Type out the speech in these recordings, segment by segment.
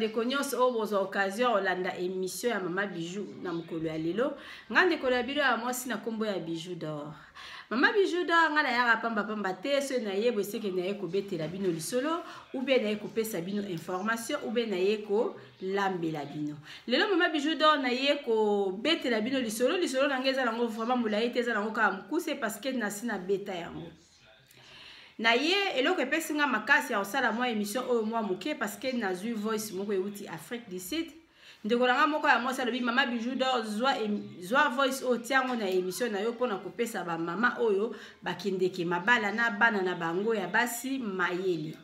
bandeko nyonso oyo bozwa occasion olanda émission ya Mama Bijou na mokolo ya lelo. Nga ndeko na bino ya mwasi na kombo ya Bijou d'or. Mama Bijou d'or nga na yaka pamba te so na ye boseke na ye ko betela bino lisolo ou bien na ye ko pesa bino information ou bien na ye ko lambela bino. Lelo Mama Bijou d'or na ye ko betela bino lisolo na ngeza nango vraiment mulayi te za nango ka mukuse parce que na sina beta yango. Na ye eloko epesi nga makasi ya osala mwa émission oyo mwa moke parce que nazwi voice moko euti Afrique du Sud. Ndeko na nga moko ya mwasi alobi Mama Bijou d'or zwa voice oyo tiango na émission na yo mpona kopesa ba mama oyo bakendeke mabala na bana na bango ya basi mayele.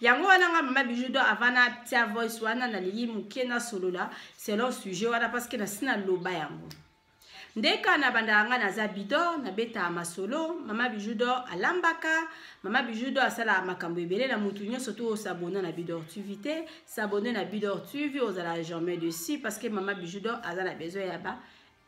Yango wana nga Mama Bijou d'or avana tia voice wana na lili moke na solola selon sujet wana parce que na sina loba yango. Ndeka na bandanga na Zabidor na beta masolo Mama Bijou d'or alambaka Mama Bijou d'or asala makambo ebele na mutu nyonso to s'abonner na Bidor TV te s'abonner na Bidor TV ozala jamais dessus parce que Mama Bijou d'or azala besoin ya ba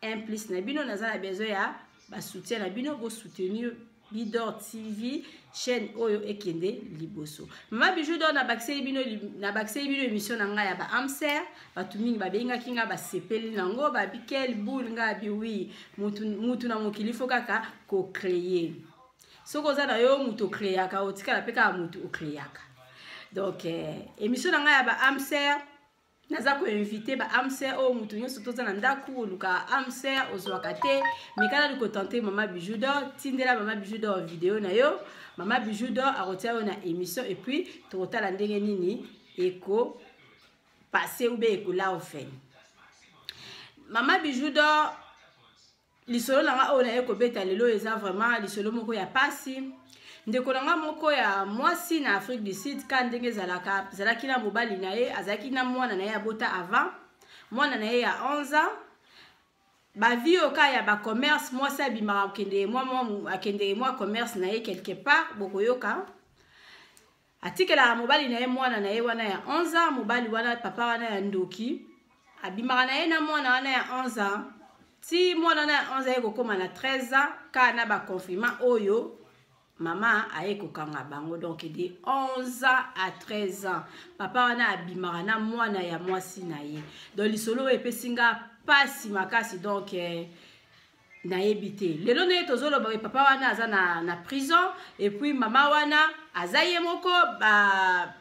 implice na bino nazala besoin ya ba soutien na bino go soutenir Bidor TV chaîne oyo ekende liboso. Mama Bijou d'or na bakse bino émission na nga ya ba amser batumingi babenga kinga ba sepeli nango ba bikel boule nga biwi mutu na mokili fo kaka ko créer. Soko za na yo mutu créaka otikala peka mutu o créaka. Donc émission na nga ya ba amser naza ko inviter ba amser o mutu nyonso toza na ndaku luka amser ozwaka te mikala liko tenter Mama Bijou d'or tindela Mama Bijou d'or vidéo na yo Mama Bijou d'or arotia yo na émission et puis totala ndenge nini eko passer ou be eko la ofen. Mama Bijou d'or lisolo nanga o na eko beta lelo eza vraiment lisolo moko ya pasi. Ndeko nanga moko ya mwasi na Afrique du Sud ka ndenge zalaki na mobali na ye azalaki na mwana na ye abota avant mwana na ye ya 11 ans ba vie oka ya ba commerce mwasi abimaka akende mwa commerce na ye quelque part bokoyoka atikela mobali na ye mwana na ye wana ya 11 ans mobali wana papa wana ya ndoki abimaka na ye na mwana wana ya 11 ans ti mwana na ya 11 ans ekokoma na 13 ans ka na ba confinement oyo Mama aye kokanga bango donc de 11 ans à 13 ans. Papa wana abimaka na mwana ya mwasi na ye. Donc lisolo epesinga pasi makasi donc na yebite. Lelo ne tozolo ba papa wana aza na prison et puis mama wana azaye moko ba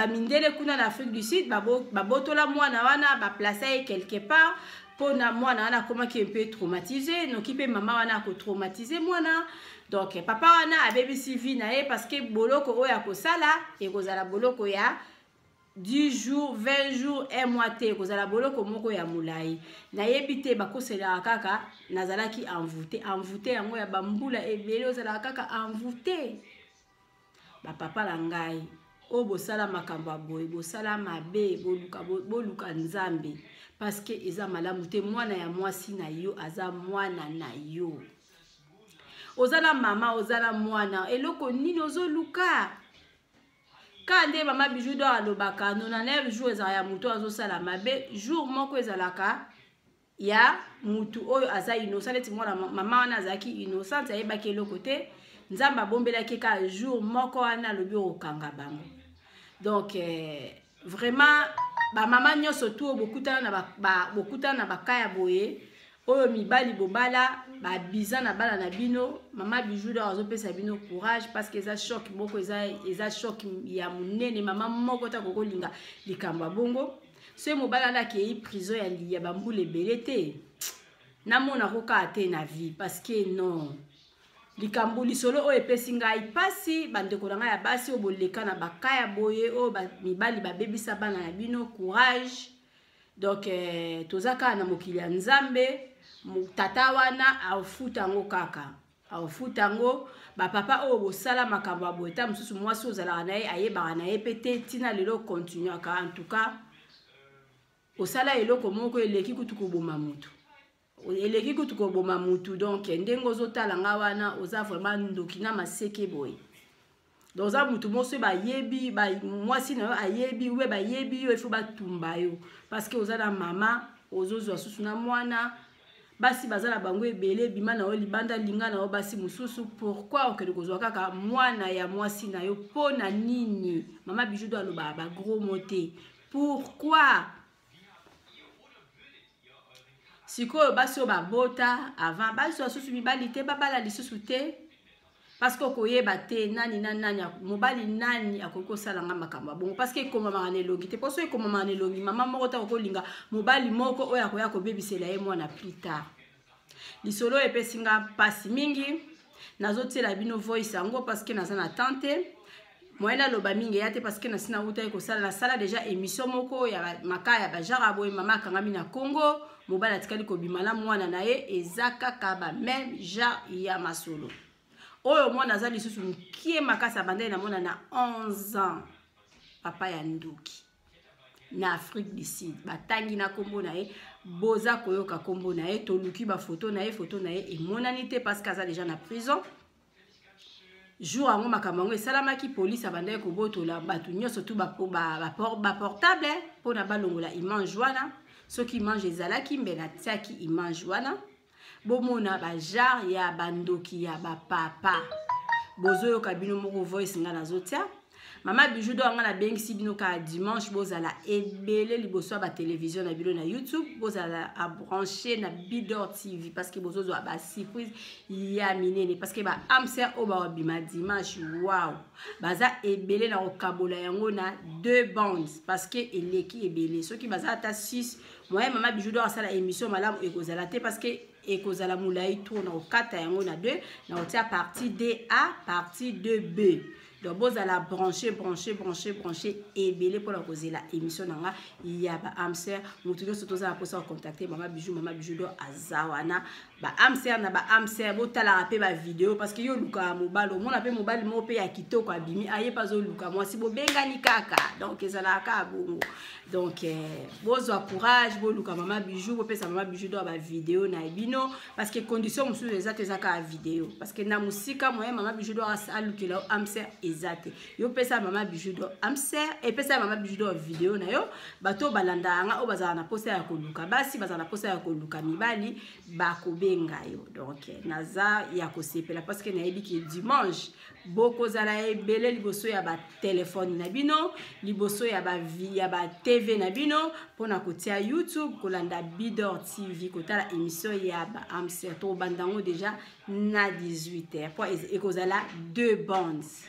mindele kuna na Afrique du Sud ba botola mwana wana ba placer quelque part pour na mwana wana comment qui est un peu traumatisé donc ipe mama wana ko traumatiser mwana. Donc papa wana abebi sivi na ye parce que boloko oya kosala e kozala boloko ya 10 jours 20 jours 1 mois te kozala boloko moko ya mulai na yebite bakosela kaka nazalaki envoûté yango ya bambula ebele ozala kaka envoûté ba papa la ngai o bosala makambo boye bosala mabe boluka nzambe parce que eza malamu te mwana ya mwasi na yo aza mwana na yo. Ozala mama ozala mwana eloko nini ozoluka kande Mama Bijou d'or alobaka 99 jours ezala ya mutu azosala mabe jour moko ezalaka ya mutu oyo aza innocent neti mwana mama wana azalaki innocent ayebaki eloko te nzambe abombelaki ka jour moko wana alobi okanga bango. Donc vraiment ba mama nyonso tu bokutana na bakaya boye oyo mibali bobala ba biza na bala na bino Mama Bijou d'or azopesa bino courage parce que eza choc moko eza choc ya munene mama moko ta kokolinga likamba bongo so mobala na ki prison ya bambule belete na mona koka te na vie parce que non likambo lisolo o epesi ngai pasi bandeko na ngai ya basi oboleka na bakaya boye o mibali babebisa bana na bino courage. Donc tozaka na mokili ya nzambe tata wana afutango kaka afutango ba papa o bosala makambo aboeta mususu mwasi ozala na ye ayeba na ye pete tina lelo continue ka en tout cas osala eloko moko eleki kutuko boma mutu eleki kutuko boma mutu donc ndengo zotala nga wana oza vraiment ndoki na maseke boy donc za mutu moso ba yebi ba mwasi na ayebi we ba yebi yo il faut ba tumba yo parce que ozala mama ozozwa susu na mwana basi bazala bango ebele bima na yo libanda linga na yo basi mususu pourquoi okende kozwa kaka mwana ya mwasi na yo pona nini mama Bijou do aloba ba gros moté pourquoi sikoyo basi o babota avant basi basusu mibali te babala lisusu te parce que koyeba te nani nani mobali nani akoki kosala nga makambo bongo parce que ekomamaka na elongi te poso ekomamaka na elongi mama moko ta kolinga mobali moko oyo akoya kobebisela ye mwana plus tard lisolo epesi nga pasi mingi nazotiela bino voice yango parce que naza na tante moyena loba mingi ya te parce que nasina uta ekosala nasala déjà émission moko ya maka ya bajara boye mama akangami na Congo mobali atikali kobimala mwana na ye eza kaka ba même genre ya masolo oyo mwana aza lisusu mokie makasi abandai na mwana na 11 ans papa ya ndoki na Afrique du Sud batangi na kombo na ye boza koyoka kombo na ye toluki ba photo na ye emonani te parce que aza déjà na prison jour ango makambo yango esalamaki police abandai kobotola bato nyonso tu ba portable mpona balongola image wana soki image ezalaki mbe natiaki image wana bomona ba genre ya bandoki ya ba papa bozoyoka bino moko voice nga nazotia mama Bijou do nga na bengisi bino ka dimanche bozala ebele liboso ba télévision na bino na YouTube bozala a brancher na Bidor TV parce que bozozo ba surprise ya minene parce que ba amser o ba bima dimanche wow baza ebele na okabola yango na 2 bandes parce que eleki ebele soki baza ata 6 moi mama Bijou do asala émission malamu ekozala te parce que ekozala mulai tourna au 4 yango na 2 na otia partie DA partie 2B donc bozala brancher ebele pour la causer la émission nanga ya ba amser mutu nyonso tozala posa contacter mama Bijou do azawana ba amser na ba amser botala rapé ba vidéo parce que yo luka mobalo mona pe mobali mo pe ya kitoko abimi aye pas zo luka moi si bo bengani kaka donc ezala ka bongo donc bozo courage bo luka mama Bijou bo pesa mama Bijou do ba vidéo na bino parce que condition musu ezate ka vidéo parce que na musika moi mama Bijou do alukela amser ezate yo pesa mama Bijou do amser et pesa mama Bijou do vidéo na yo bato balanda nga o bazala na posta ya koluka basi bazala na posta ya koluka mibali bakobenga yo donc naza ya kosepela parce que nayebi ki dimanche boko zala ebele liboso ya ba téléphone na bino liboso ya ba TV na bino pona kotia YouTube kolanda Bidor TV kotala émission ya ba amser to bandango déjà na 18h po ekozala 2 bandes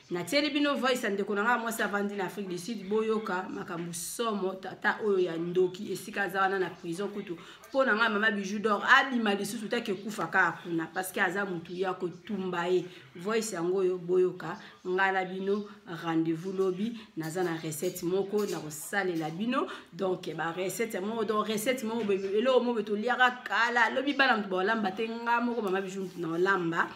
na tieli bino voice ndeko nanga mwasi avandi na Afrique du Sud boyoka makambo somo tata oyo ya ndoki esika za wana na prison kutu pona nga mama Bijou do abima lisusu take kufa ka kuna parce que aza mutu ya ko tumba ye voice yango yo boyoka ngala bino rendez-vous lobi naza na recette moko na kosalela bino donc ba recette mo do recette mo elo mo beto liaka kala lobi bana mtu bolamba te nga moko mama Bijou na lamba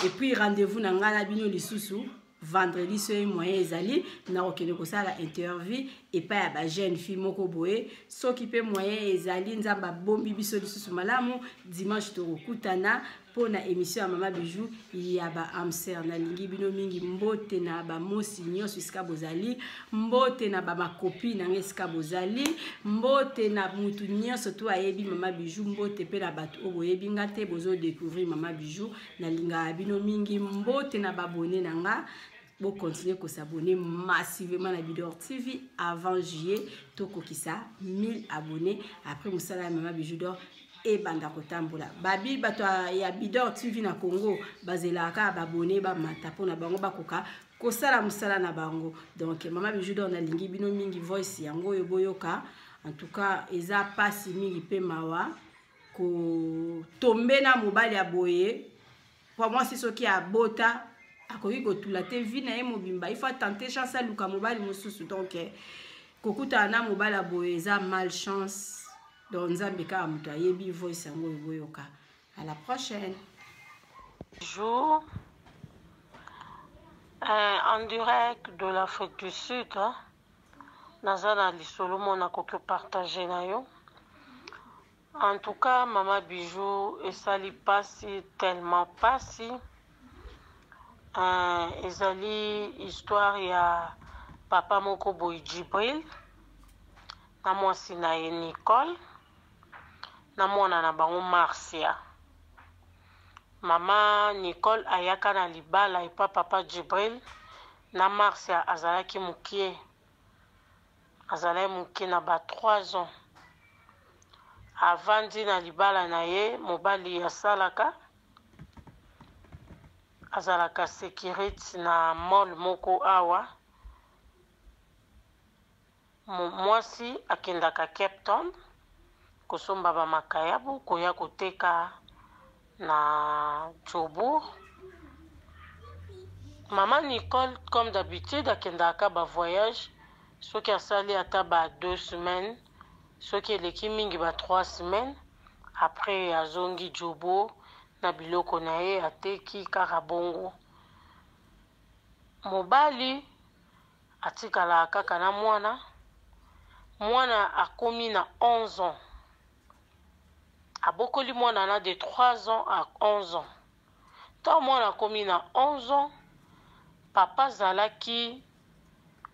et puis rendez-vous na ngala bino lisusu vendredi soir moyen ezali na okende kosala interview et pas ya ba jeune fille moko boye soki pe moyen ezali nzamba bombi biso lisusu malamu dimanche tokutana pona émission ya mama Bijou ya ba amser na lingi bino mingi mbote na ba mosi nyonso esika bozali mbote na ba makopi na esika bozali mbote na mutu nyonso to ayebi mama Bijou mbote pe na bato o boyebi ngate bozo découvrir mama Bijou na linga bino mingi mbote na babone na nga bo continuer ko s'abonner massivement à Bidor TV avant juillet toko kisa 1000 abonnés après musala mama Bijou do et banda kotambola babi bato ya Bidor TV na Congo bazelaka babone ba mata pona bango bakoka kosala musala na bango donc mama Bijou do na lingi bino mingi voice yango yo boyoka en tout cas eza pasi mingi pe mawa ko tomber na mobali ya boye pour moi c'est ce qui a bota akoki kotula te vi na ye mobimba il faut tenter chance luka mobali mosusu donc kokuta na mobali boye eza malchance donc nzambe ka mutu ayebi voice yango boyoka à la prochaine jour en direct de l'Afrique du Sud nazana lisolo mona koki partager na yo en tout cas mama Bijou esali pasi tellement pasi ezali histoire ya papa moko boy Jibril na mwasi na ye Nicole na mwana na bango Marcia. Mama Nicole ayaka na libala epa papa Jibril na Marcia azalaki mukie. Azalaki mukie na ba 3 ans. Avandi na libala na ye mobali asalaka. Azalaka sécurité na mall moko awa. Mwasi akendaka Cape Town kosomba ba makayabu koya koteka na Jobour. Maman Nicole comme d'habitude akendaka ba voyage soki asali ata ba 2 semaines soki eleki mingi ba 3 semaines après azongi Jobour na biloko na ye ateki kaka bongo. Mobali atikala kaka na mwana akomi na 11 ans. Abokoli mwana na de 3 ans à 11 ans. Tant mwana akomi na 11 ans, papa zalaki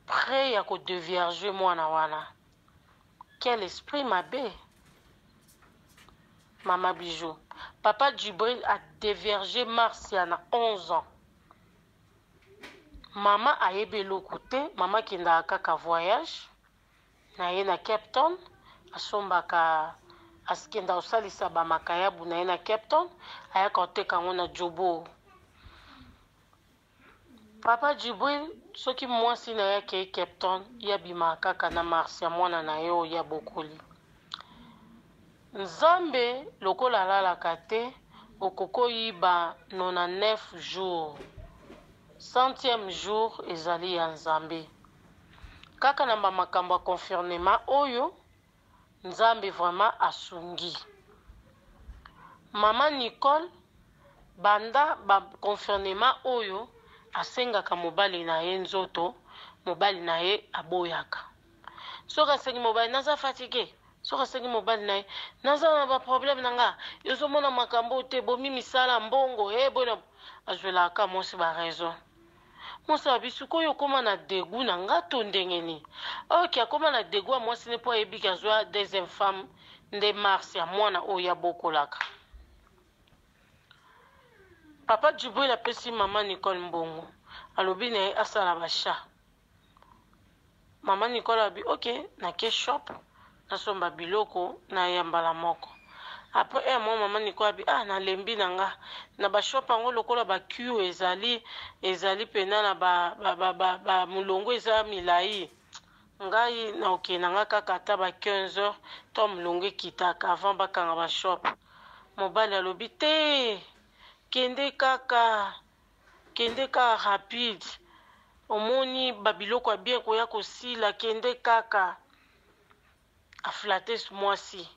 prêt ya ko dévierger mwana wana. Quel esprit mabe. Mama Bijou. Papa Jibril a déviergé Marcia na 11 ans. Mama ayebe lokote, mama kenda kaka voyage. Na ye na Cape Town, asombaka askenda osalisa ba makayabu na ye na Cape Town, ayaka oteka ngo na Jobour. Papa Jibril soki mwasi na yake Cape Town, yabima kaka na Marcia mwana na yo ya bokoli. Nzambe lokola lalaka te okoko yiba 99 jours. 100e jour ezali ya Nzambe. Kaka na makambo confirmement oyo Nzambe vraiment asungi. Mama Nicole banda ba confirmement oyo asengaka mobali na ye nzoto, mobali na ye aboyaka. Soka sengi mobali naza fatigué. Soka sengi mobali na ye naza na ba problème nanga. Yozo mona makambo te bomi misala mbongo bona azwelaka mosi ba raison. Mosa bisuko yo koma na degu na ngato ndengeni. Ok, akoma na degu mwasi ne po ebi kazwa deuxième femme nde Marcia mwana oya bokolaka. Papa Jibril apesi mama Nicole mbongo. Alobi na asala basha. Mama Nicole abi ok na ke shop na somba biloko na yambala moko. Après moi maman Nicole abi na lembi nanga na ba shop ngo lokola ba Q ezali pena na ba mulongo eza milai. Ngai na ok nanga kaka ta ba 15h to mulongo kitaka avant bakanga ba shop. Mobali alobi te kende kaka rapide. Omoni babiloko bien koya kosila kende kaka. Aflates mwasi.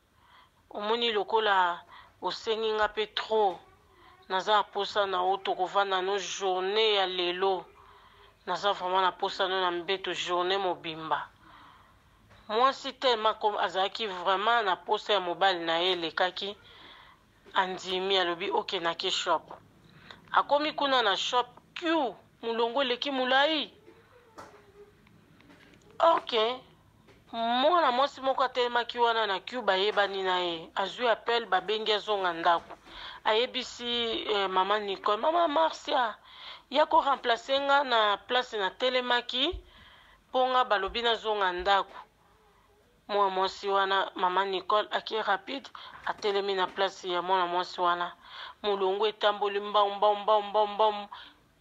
Omoni lokola osengi nga pe trop. Naza posa na oto kovanda no journée ya lelo. Naza vraiment na posa no na mbeto journée mobimba. Mwasi tellement comme azaki vraiment na posa ya mobali na ye lekaki andimi alobi ok na ke shop. Akomi kuna na shop Q mulongo leki mulai. Ok. Mwana mwasi moko atelemaki wana na Q bayebani na ye. Azwi appel babengi azonga ndako. Ayebisi mama Nicole. Mama Marcia. Yako remplacer nga na place na telemaki. Ponga balobi na zonga ndako. Mwana mwasi wana mama Nicole aki rapide. Atelemi na place ya mwana mwasi wana. Mulongo etamboli mbam.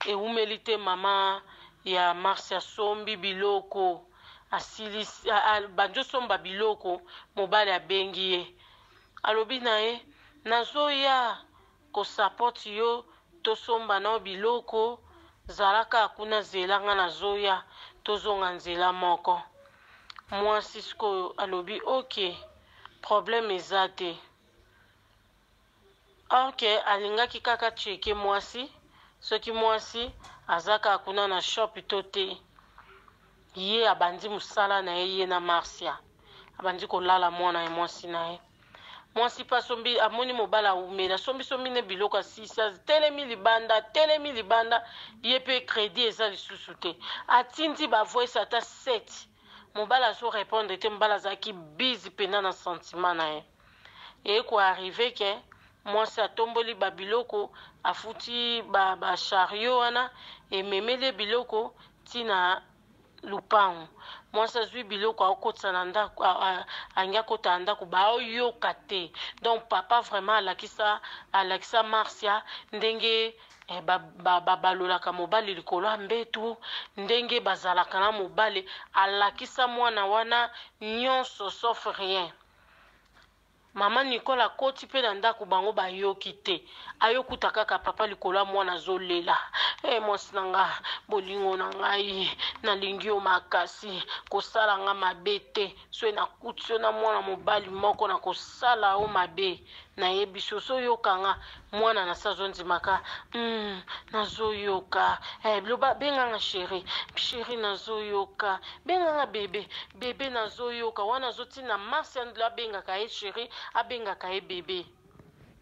Eumelite mama ya Marcia sombi biloko. Asilis banjo somba biloko mobali abengi ye. Alobi na ye nazoya ko support yo to somba na biloko zalaka akuna zelanga nazoya tozonga nzela moko. Mwasi siko alobi ok problème ezate. Ok alingaki kaka cheke mwasi soki mwasi azaka akuna na shop tote. Ye abandi musala na ye na Marcia. Abandi kolala mwana ye mwasi na ye. Mwasi pa sombi amoni mobala umela sombi ne biloko asisa telemi libanda ye pe crédit eza lisusu te. Atindi ba voice ata 7. Mobala so répondre te mbala zaki busy pena na sentiment na ye. et arrivé que mwasi atomboli babiloko afuti chariot wana ememeli biloko tina lupango. Mwasi azwi biloko akotisa na ndako angi akota na ndako baoyoka te. Donc papa vraiment alakisa Marcia ndenge balolaka mobali likolo ya mbetu, ndenge bazalaka na mobali, alakisa mwana wana nyonso sauf rien. Mama Nicole akoti pe na ndako bango bayoki te. Ayokuta kaka papa likolo ya mwana azolela. Mwasi na nga bolingo na ngai nalingi yo makasi kosala nga mabe te. So nakuti yo na mwana mobali moko na kosala o mabe. Nayebi so yoka nga mwana na sa zonzimaka. Nazoyoka. Loba benga nga chéri. Chéri nazoyoka. Benga nga bébé. Bébé nazoyoka. Wana zoti na Marcia ndla benga ka e chéri. Abenga ka e bébé.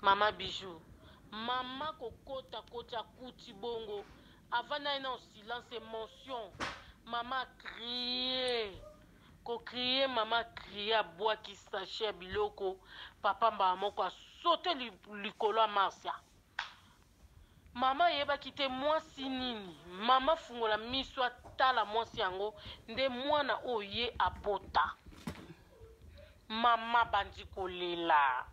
Mama Bijou. Mama kokota kota kuti bongo. Avant d'aller en silence, émotion. Maman criait. Ko crier, maman criait à bois qui sachait biloko. Papa moko a sauté likolo à Marcia. Mama yeba kite mwasi nini. Mama fungola miso atala mwasi yango. Nde mwana oye abota. Mama bandi kolela.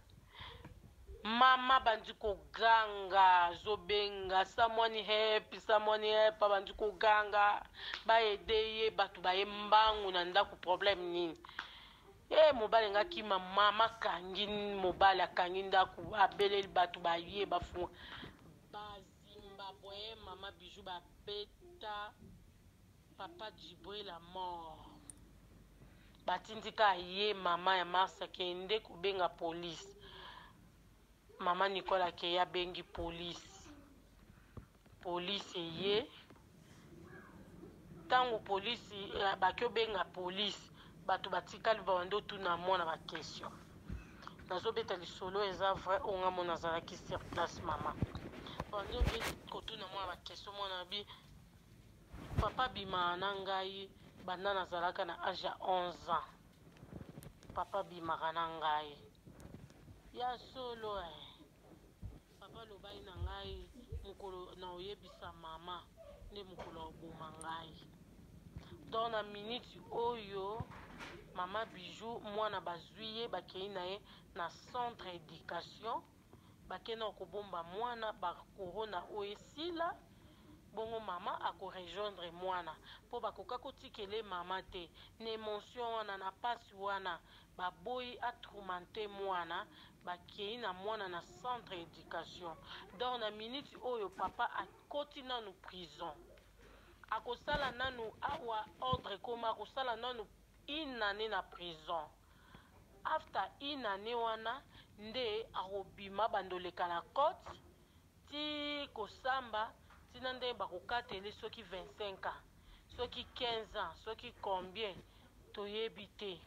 Mama bandi koganga zobenga samwani happy bandi koganga ba edeye batu ba embangu na ndaku problème nini. Mobali ngaki mama kangi mobali akangi ndaku abeleli batu ba ye bafu Zimbabwe. Mama Bijou ba beta papa Djibril la mort. Batindika ye mama ya Marcia kende kubenga police. Mama Nicole ke ya bengi police. Police ye. Tango police bakyo benga police. Batu batikali bawando tuna mona ba question. Nazo beta lisolo eza vrai onga mona zalaki sur place mama. Bando beta kotuna mona ba question mona bi papa bima na ngai banda nazalaka na âge ya 11 ans. Papa bima na ngai. Ya solo papa lobai na ngai mukolo na oyebisa mama nde mukolo oboma ngai. Dans na minute oyo mama Bijou mwana bazwiye bakei na ye na centre éducation bakena okobomba mwana ba corona oesila bongo mama ako rejoindre mwana po bakoka kotikele mama te na émotion wana na pasi wana baboyi atroumante mwana bakei na mwana na centre éducation. Dans na minute oyo papa akoti nanu prison akosala nanu awa ordre koma akosala nanu une année na prison. After une année wana nde arobima bandoleka na cote ti kosamba tina nde bakokateli soki 25 ans soki 15 ans soki combien toyebi te.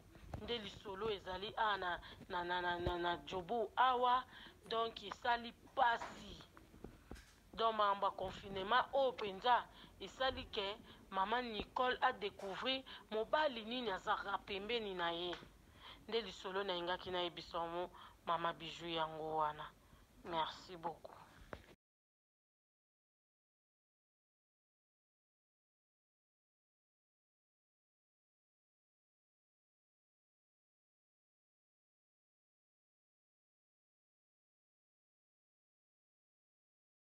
Nde lisolo ezali na jobu awa donc esali pasi. Donc mamba confinement o penza esali ke mama Nicole a découvrir mobali nini azaka pembeni na ye. Nde lisolo na ingaki na ebisomo mama Bijou yango wana. Merci beaucoup.